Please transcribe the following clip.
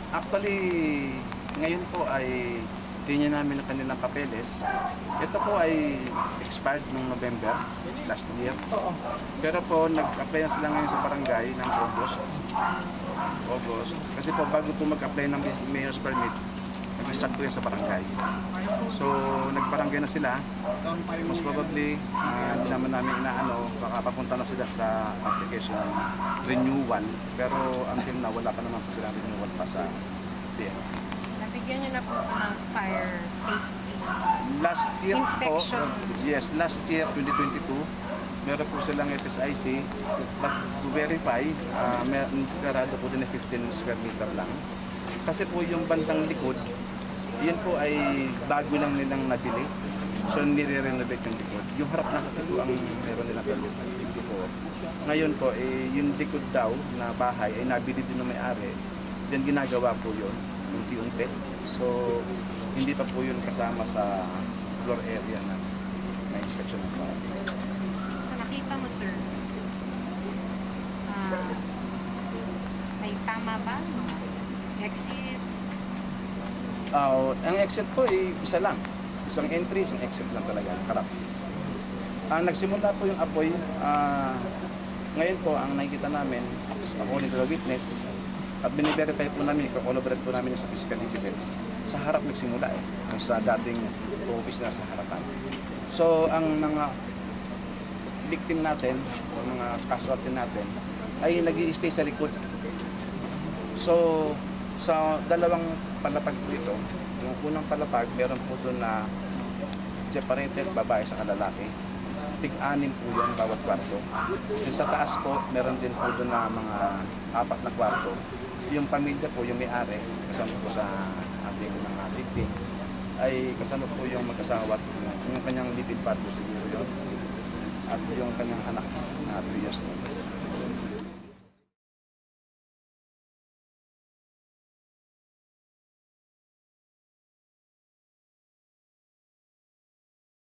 Actually, ngayon po ay linya namin ang kanilang papeles. Ito po ay expired noong November last year. Oo. Pero po, nag-apply na sila ngayon sa barangay ng August. August. Kasi po, bago po mag-apply ng mayor's permit, nag-start po yan sa barangay. So, nag-barangay na sila. Most probably, hindi naman namin inaano, baka papunta na sila sa application renewal. Pero until na, wala pa naman po sila renewal pa sa DNR. Nabigyan niyo na po ito ng fire safety. Last year Inspection. po, yes, last year, 2022, meron po silang FSIC, but to verify, karado po din na 15 square meter lang. Kasi po yung bandang likod, yun po ay bago lang nilang nabili. So, nire-renovate yung likod. Yung harap na kasi po ang meron nilang permit before. Ngayon po, yung likod daw na bahay ay nabili din ng may-ari. Then ginagawa po yun, unti-unti. So, hindi pa po yun kasama sa floor area na may inspection ng property. So nakita mo, sir, may tama ba? Mga exits? Ang exit po ay isa lang. Isang entry, isang exit lang talaga. Harap. Nagsimula po yung apoy. Ngayon po, ang nakikita namin, according to the witness, at biniverify po namin, i-collaborate po namin sa physical evidence. Sa harap nagsimula sa dating office na sa harapan. So, ang mga victim natin, o mga casualty natin, ay nag-i-stay sa likod. So, sa dalawang palapag po ito, yung unang palapag, meron po doon na separated babae sa lalaki. Tig-anim po yun bawat kwarto. Yung sa taas po, meron din po doon na mga 4 na kwarto. Yung pamilya po, yung may-ari, kasama po sa ating mga victim, ay kasama po yung mag-asawa at yung kanyang live-in partner siguro yun. At yung kanyang anak na 3 years old.